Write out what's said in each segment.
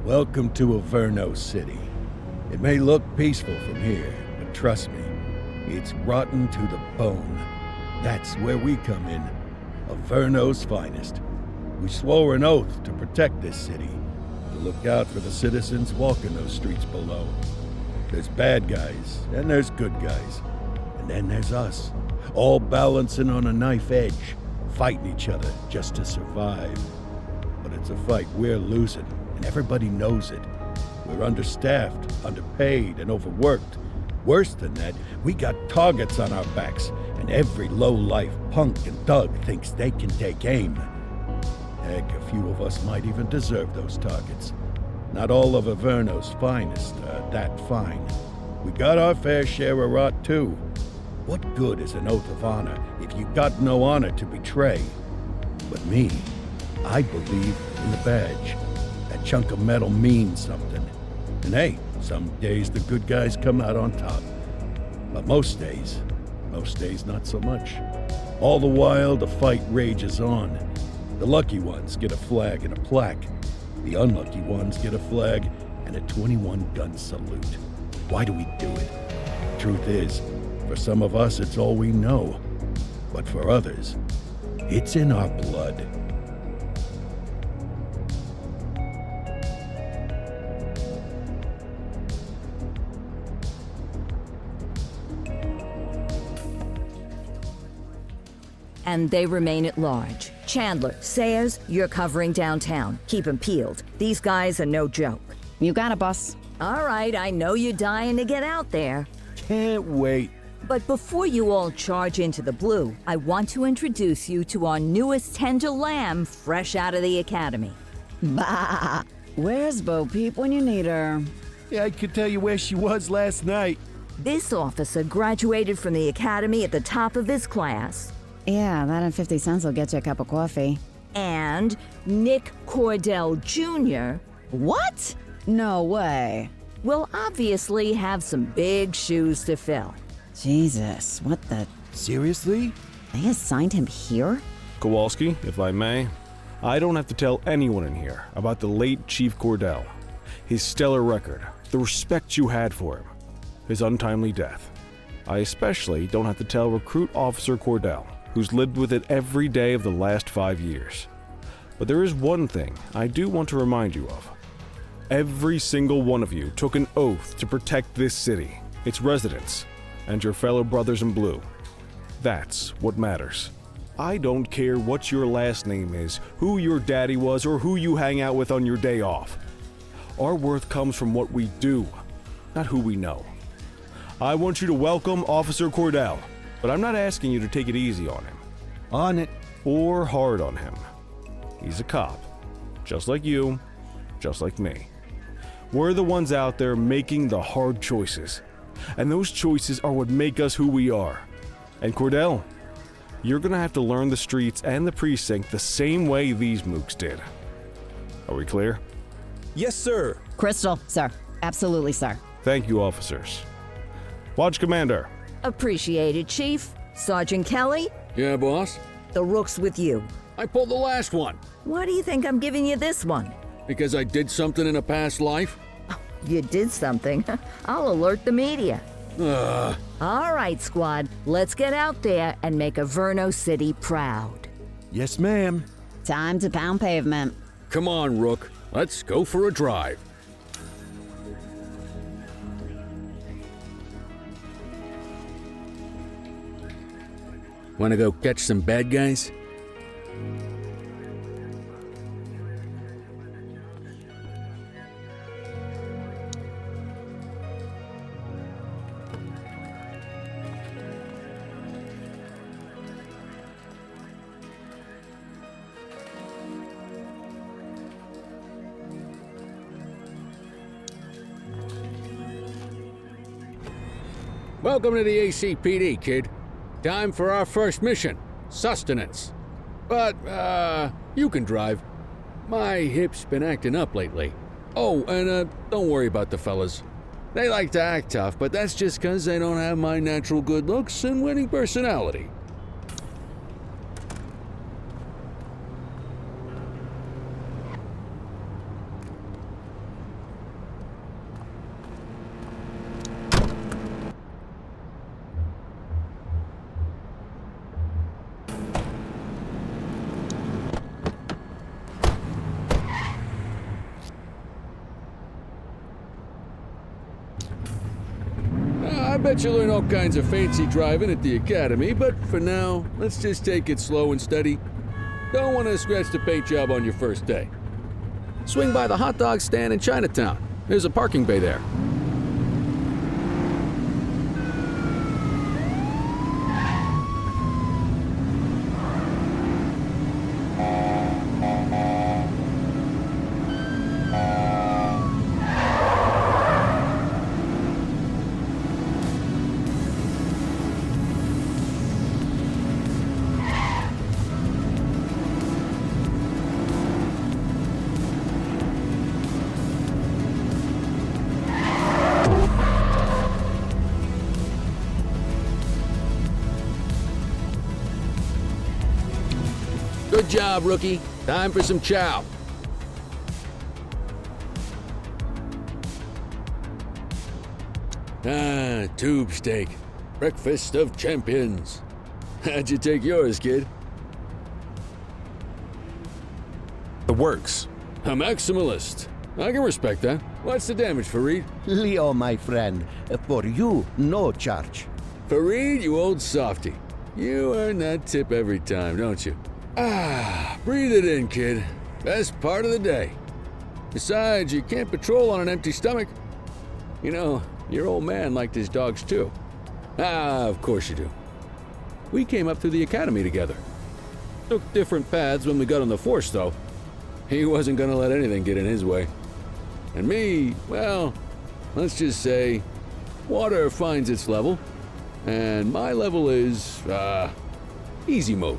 Welcome to Averno City. It may look peaceful from here, but trust me, it's rotten to the bone. That's where we come in. Averno's finest. We swore an oath to protect this city, to look out for the citizens walking those streets below. There's bad guys, and there's good guys. And then there's us, all balancing on a knife edge, fighting each other just to survive. But it's a fight we're losing, and everybody knows it. We're understaffed, underpaid, and overworked. Worse than that, we got targets on our backs, and every low-life punk and thug thinks they can take aim. Heck, a few of us might even deserve those targets. Not all of Averno's finest are that fine. We got our fair share of rot, too. What good is an oath of honor if you got no honor to betray? But me, I believe in the badge. That chunk of metal means something. And hey, some days the good guys come out on top. But most days not so much. All the while, the fight rages on. The lucky ones get a flag and a plaque. The unlucky ones get a flag and a 21-gun salute. Why do we do it? Truth is, for some of us, it's all we know. But for others, it's in our blood. And they remain at large. Chandler, Sayers, you're covering downtown. Keep 'em peeled. These guys are no joke. You got it, boss. All right, I know you're dying to get out there. Can't wait. But before you all charge into the blue, I want to introduce you to our newest tender lamb fresh out of the academy. Bah! Where's Bo Peep when you need her? Yeah, I could tell you where she was last night. This officer graduated from the academy at the top of his class. Yeah, that and 50 cents will get you a cup of coffee. And Nick Cordell Jr. What? No way. will obviously have some big shoes to fill. Jesus, what the... Seriously? They assigned him here? Kowalski, if I may, I don't have to tell anyone in here about the late Chief Cordell, his stellar record, the respect you had for him, his untimely death. I especially don't have to tell Recruit Officer Cordell, who's lived with it every day of the last 5 years. But there is one thing I do want to remind you of. Every single one of you took an oath to protect this city, its residents, and your fellow brothers in blue. That's what matters. I don't care what your last name is, who your daddy was, or who you hang out with on your day off. Our worth comes from what we do, not who we know. I want you to welcome Officer Cordell, but I'm not asking you to take it easy on him. On it. Or hard on him. He's a cop, just like you, just like me. We're the ones out there making the hard choices, and those choices are what make us who we are. And Cordell, you're gonna have to learn the streets and the precinct the same way these mooks did. Are we clear? Yes, sir. Crystal, sir. Absolutely, sir. Thank you, officers. Watch Commander. Appreciated, Chief. Sergeant Kelly, Yeah, boss? the rook's with you. I pulled the last one Why do you think I'm giving you this one? because I did something in a past life. You did something. I'll alert the media. All right, squad. Let's get out there and make Averno City proud. Yes, ma'am. Time to pound pavement. Come on, Rook. Let's go for a drive. Want to go catch some bad guys? Welcome to the ACPD, kid. Time for our first mission, sustenance. But, you can drive. My hip's been acting up lately. Oh, and, don't worry about the fellas. They like to act tough, but that's just 'cause they don't have my natural good looks and winning personality. I bet you'll learn all kinds of fancy driving at the academy, but for now, let's just take it slow and steady. Don't want to scratch the paint job on your first day. Swing by the hot dog stand in Chinatown. There's a parking bay there. Good job, rookie. Time for some chow. Ah, tube steak. Breakfast of champions. How'd you take yours, kid? The works. A maximalist. I can respect that. What's the damage, Fareed? Leo, my friend, for you, no charge. Fareed, you old softy. You earn that tip every time, don't you? Ah, breathe it in, kid. Best part of the day. Besides, you can't patrol on an empty stomach. You know, your old man liked his dogs too. Ah, of course you do. We came up through the academy together. Took different paths when we got on the force, though. He wasn't gonna let anything get in his way. And me, well, let's just say, water finds its level, and my level is, easy mode.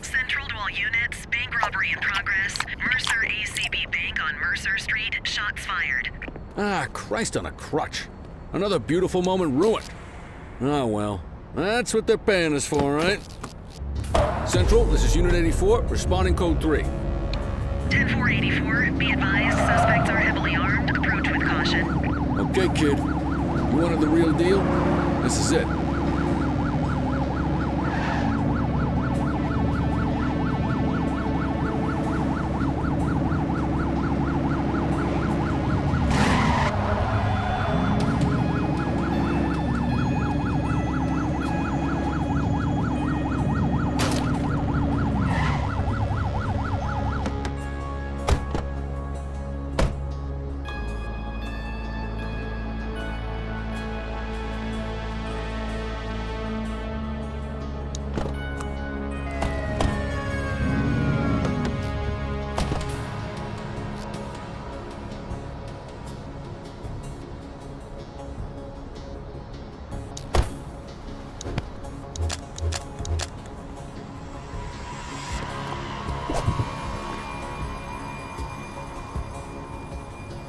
Central to all units, bank robbery in progress. Mercer ACB Bank on Mercer Street, shots fired. Ah, Christ on a crutch. Another beautiful moment ruined. Oh well, that's what they're paying us for, right? Central, this is Unit 84, responding code 3. 10-484, be advised, suspects are heavily armed. Approach with caution. Okay, kid. You wanted the real deal? This is it.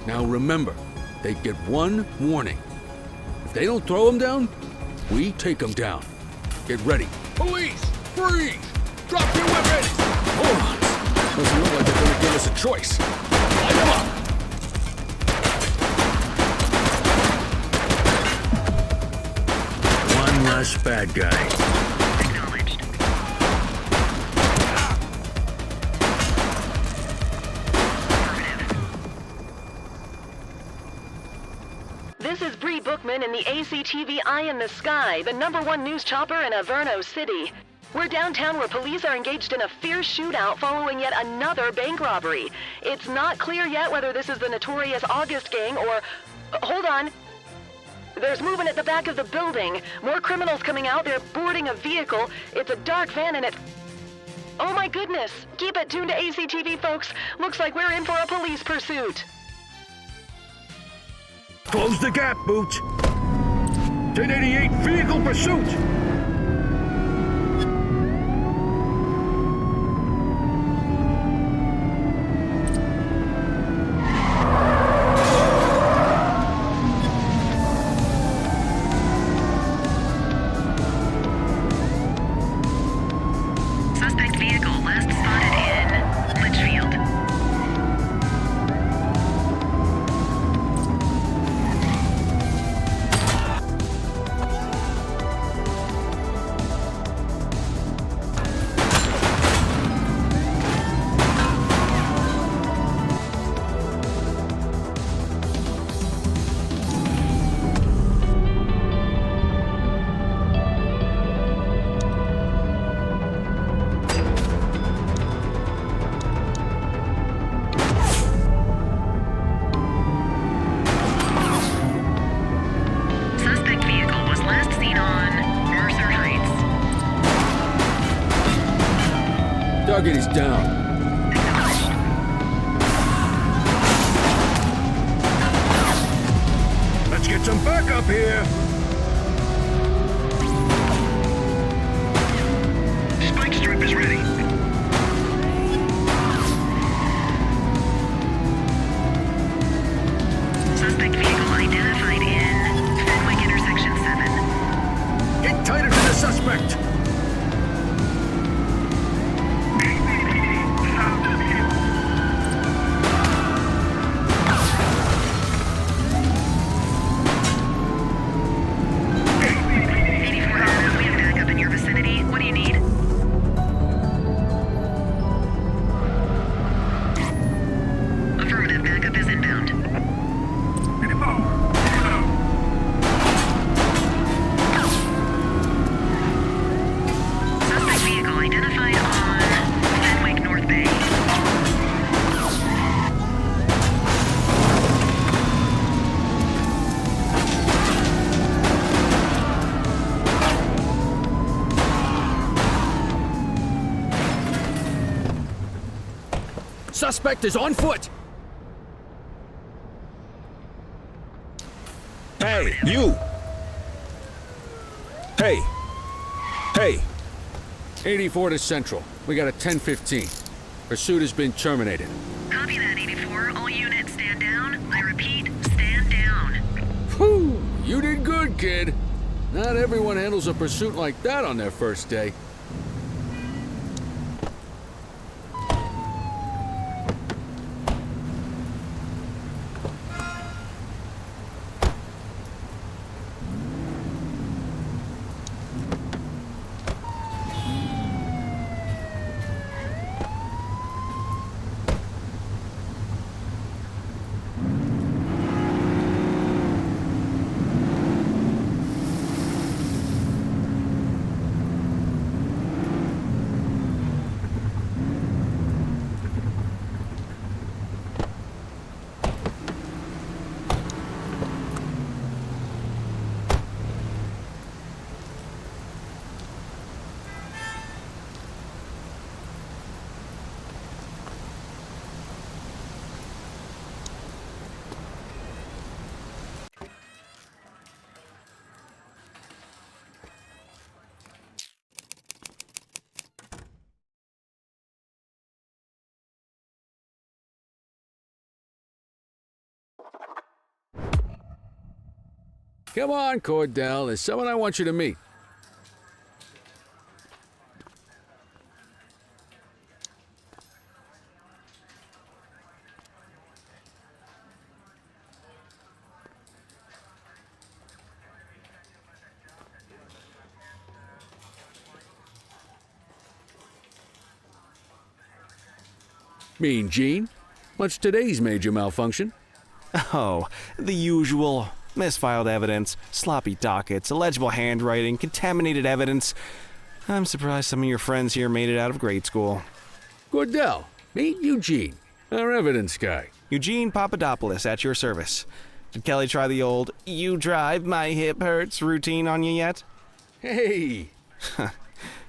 Now remember, they get one warning. If they don't throw them down, we take them down. Get ready. Police! Freeze! Drop your weapons! Hold on. Doesn't look like they're gonna give us a choice. Light them up! One less bad guy. Acknowledged. This is Bree Bookman in the ACTV Eye in the Sky, the #1 news chopper in Averno City. We're downtown where police are engaged in a fierce shootout following yet another bank robbery. It's not clear yet whether this is the notorious August gang or... hold on. There's movement at the back of the building. More criminals coming out. They're boarding a vehicle. It's a dark van and it... oh my goodness! Keep it tuned to ACTV, folks. Looks like we're in for a police pursuit. Close the gap, Boots. 1088 vehicle pursuit. Suspect vehicle last spotted in Litchfield. Target is down. Let's get some backup here. Spike strip is ready. Suspect vehicle identified in Fenwick intersection 7. Get tighter to the suspect. Suspect is on foot! Hey, you! Hey! Hey! 84 to Central. We got a 10:15. Pursuit has been terminated. Copy that, 84. All units stand down. I repeat, stand down. Whew! You did good, kid. Not everyone handles a pursuit like that on their first day. Come on, Cordell. There's someone I want you to meet. Mean Gene? What's today's major malfunction? Oh, the usual. Misfiled evidence, sloppy dockets, illegible handwriting, contaminated evidence. I'm surprised some of your friends here made it out of grade school. Cordell, meet Eugene, our evidence guy. Eugene Papadopoulos at your service. Did Kelly try the old, "you drive, my hip hurts" routine on you yet? Hey!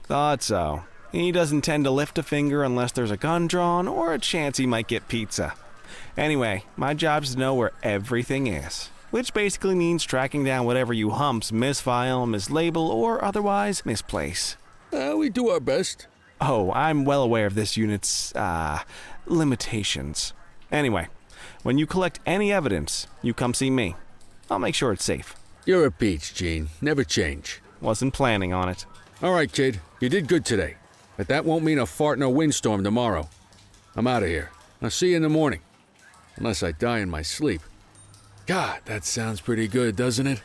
Thought so. He doesn't tend to lift a finger unless there's a gun drawn or a chance he might get pizza. Anyway, my job's to know where everything is. Which basically means tracking down whatever you humps misfile, mislabel, or otherwise misplace. We do our best. Oh, I'm well aware of this unit's, limitations. Anyway, when you collect any evidence, you come see me. I'll make sure it's safe. You're a peach, Gene. Never change. Wasn't planning on it. All right, kid. You did good today. But that won't mean a fart in a windstorm tomorrow. I'm out of here. I'll see you in the morning. Unless I die in my sleep. God, that sounds pretty good, doesn't it?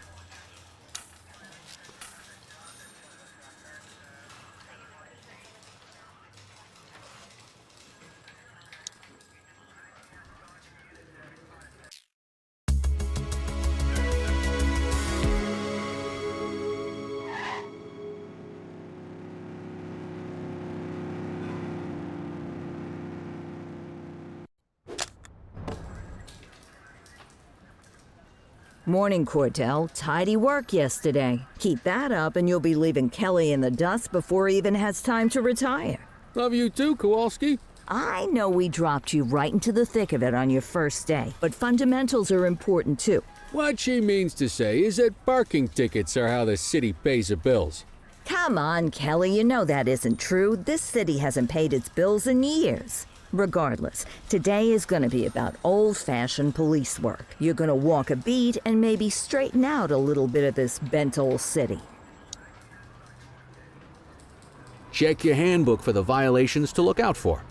Morning, Cordell. Tidy work yesterday. Keep that up and you'll be leaving Kelly in the dust before he even has time to retire. Love you too, Kowalski. I know we dropped you right into the thick of it on your first day, but fundamentals are important too. What she means to say is that parking tickets are how the city pays the bills. Come on, Kelly, you know that isn't true. This city hasn't paid its bills in years. Regardless, today is going to be about old-fashioned police work. You're going to walk a beat and maybe straighten out a little bit of this bent old city. Check your handbook for the violations to look out for.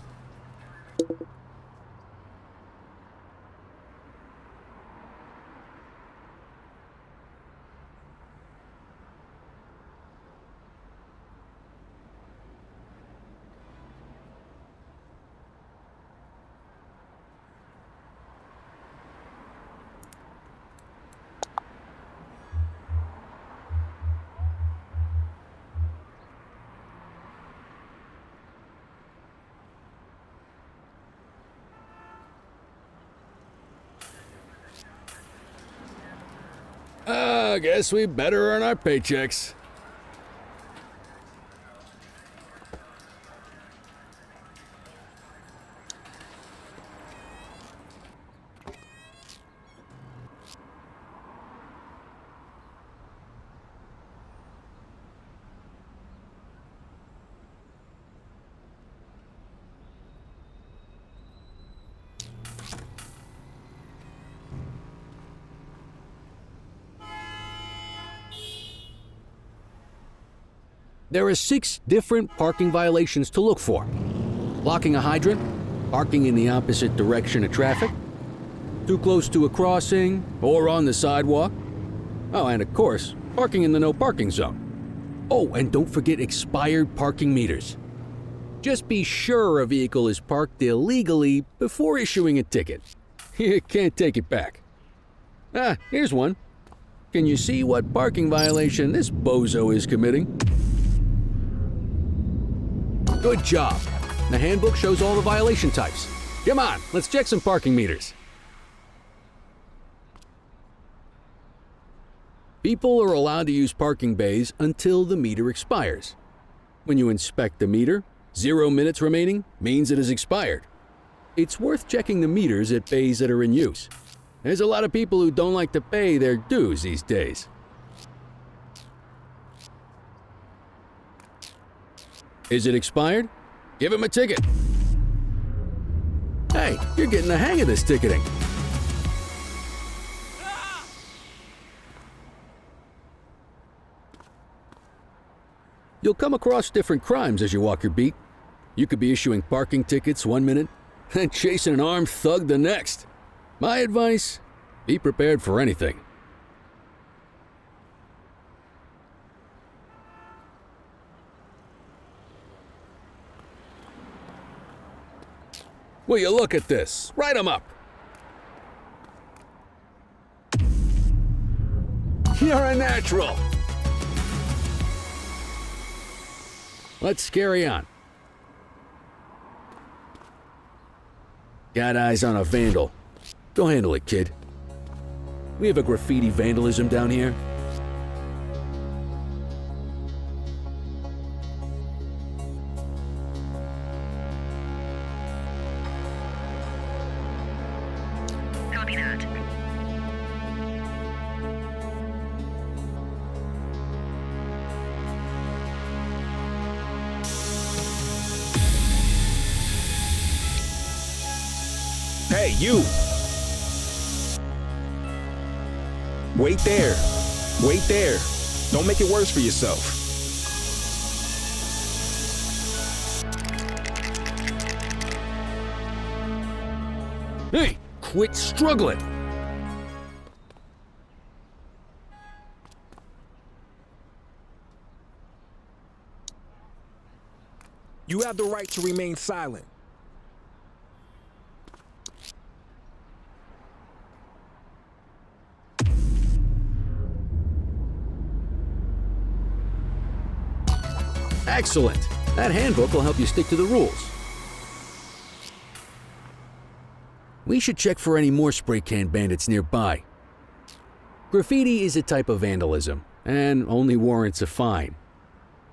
I guess we better earn our paychecks. There are 6 different parking violations to look for. Blocking a hydrant, parking in the opposite direction of traffic, too close to a crossing or on the sidewalk. Oh, and of course, parking in the no parking zone. Oh, and don't forget expired parking meters. Just be sure a vehicle is parked illegally before issuing a ticket. You can't take it back. Ah, here's one. Can you see what parking violation this bozo is committing? Good job. The handbook shows all the violation types. Come on, let's check some parking meters. People are allowed to use parking bays until the meter expires. When you inspect the meter, 0 minutes remaining means it has expired. It's worth checking the meters at bays that are in use. There's a lot of people who don't like to pay their dues these days. Is it expired? Give him a ticket. Hey, you're getting the hang of this ticketing. You'll come across different crimes as you walk your beat. You could be issuing parking tickets 1 minute and chasing an armed thug the next. My advice, be prepared for anything. Will you look at this? Write 'em up. You're a natural. Let's carry on. Got eyes on a vandal. Go handle it, kid. We have a graffiti vandalism down here. Copy that. Hey, you! Wait there. Wait there. Don't make it worse for yourself. Hey, quit struggling. You have the right to remain silent. Excellent. That handbook will help you stick to the rules. We should check for any more spray can bandits nearby. Graffiti is a type of vandalism, and only warrants a fine.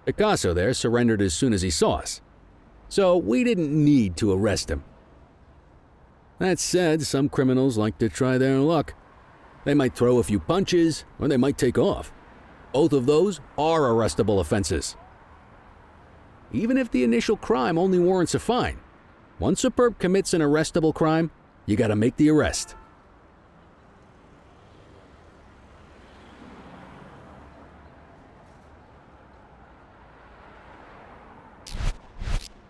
Picasso there surrendered as soon as he saw us. so we didn't need to arrest him. That said, some criminals like to try their luck. They might throw a few punches, or they might take off. Both of those are arrestable offenses. Even if the initial crime only warrants a fine, once a perp commits an arrestable crime, you gotta make the arrest.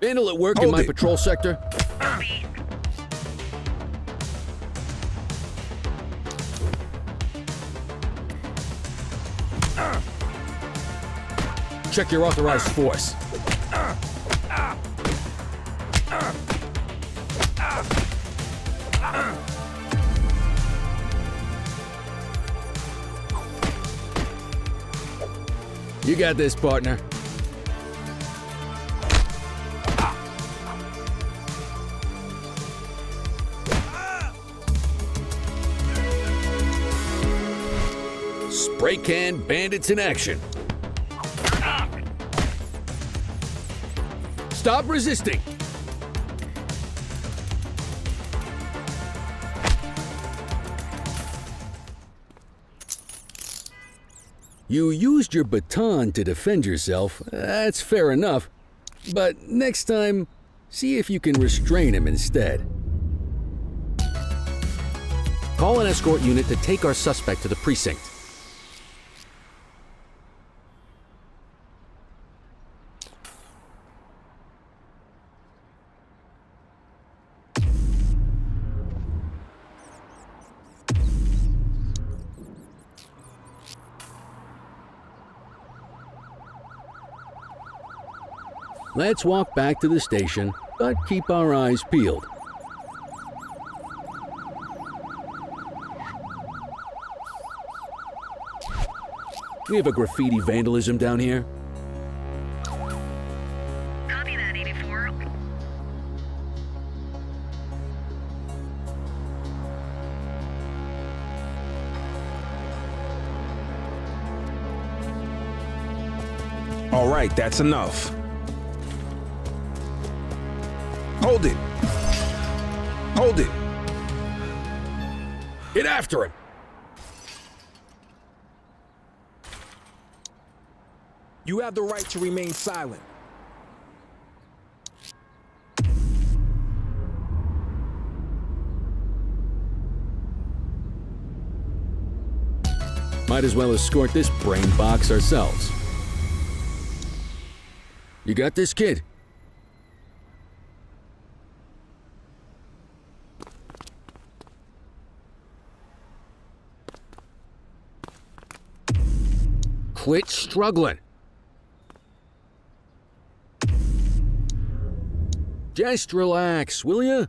Vandal at work in my patrol sector. Check your authorized force. You got this, partner. Spray can bandits in action. Stop resisting. You used your baton to defend yourself. That's fair enough. But next time, see if you can restrain him instead. Call an escort unit to take our suspect to the precinct. Let's walk back to the station, but keep our eyes peeled. We have a graffiti vandalism down here. Copy that, 84. All right, that's enough. Hold it. Hold it. Get after him. You have the right to remain silent. Might as well escort this brain box ourselves. You got this, kid? Quit struggling. Just relax, will ya?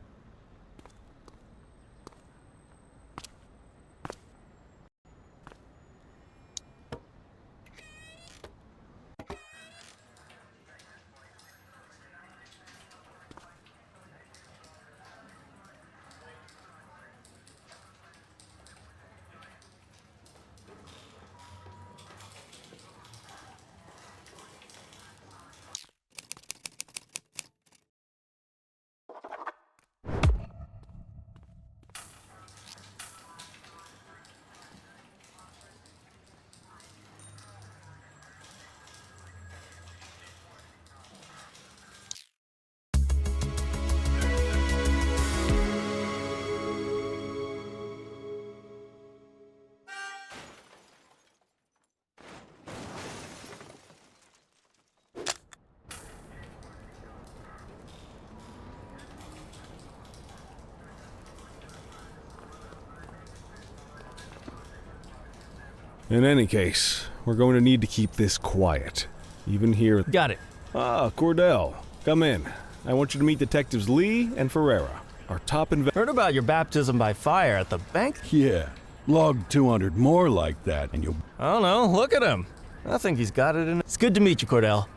In any case, we're going to need to keep this quiet, even here. Got it. Ah, Cordell, come in. I want you to meet Detectives Lee and Ferreira, our top Heard about your baptism by fire at the bank? Yeah, log 200 more like that and you'll... I don't know, look at him. I think he's got it in. It's good to meet you, Cordell.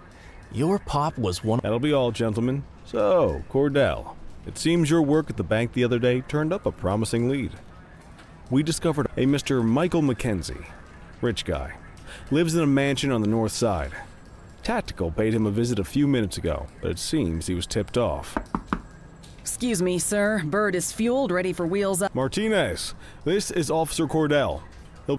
Your pop was one. That'll be all, gentlemen. So, Cordell, it seems your work at the bank the other day turned up a promising lead. We discovered a Mr. Michael McKenzie. Rich guy. Lives in a mansion on the north side. Tactical paid him a visit a few minutes ago, but it seems he was tipped off. Excuse me, sir. Bird is fueled, ready for wheels up. Martinez, this is Officer Cordell.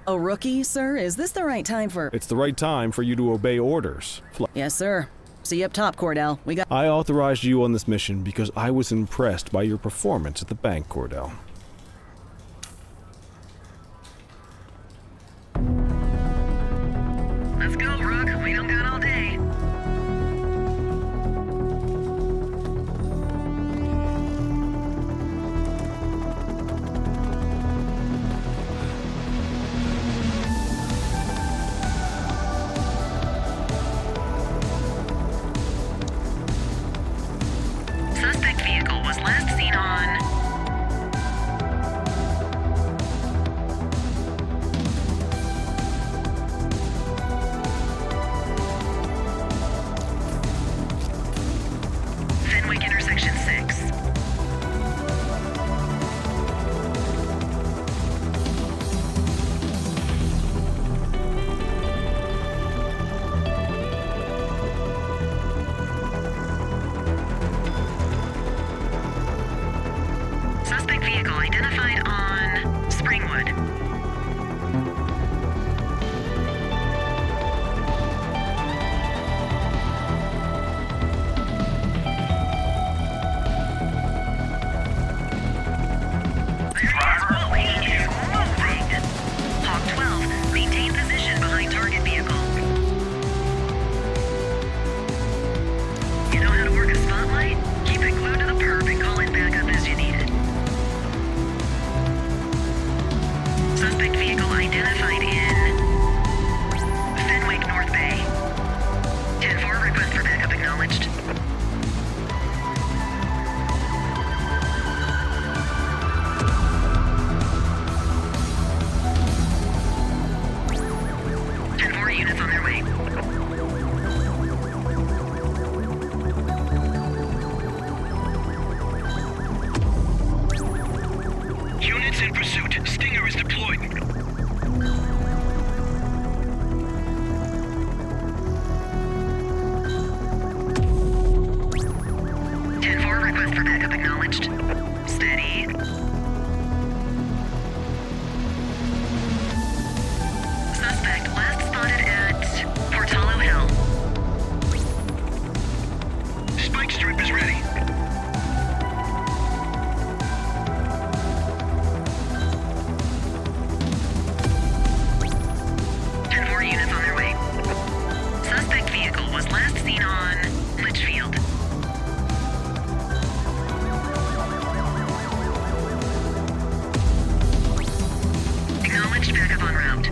A rookie, sir? Is this the right time for... It's the right time for you to obey orders. Yes, sir. See you up top, Cordell. We got... I authorized you on this mission because I was impressed by your performance at the bank, Cordell. Let's go, Rook. We don't got all day. Suspect vehicle was last seen on... Fenwick intersection 6. Suspect vehicle identified on Springwood. Whoa, he is moving! Hawk 12, maintain position behind target vehicle. You know how to work a spotlight? Keep it glued to the perp and call in backup as you need it. Suspect vehicle identified in Fenwick North Bay. 10-4, request for backup acknowledged. Units on their way. Units in pursuit. Stinger is deployed. 10-4, request for backup acknowledged. Steady. Suspect last spotted at Portalo Hill. Spike strip is ready. Units on their way. Suspect vehicle was last seen on Litchfield. Acknowledged, backup en route.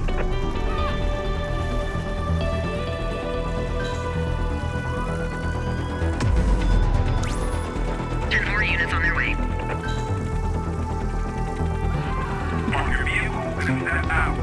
Units on their way. Mark your vehicle and set out.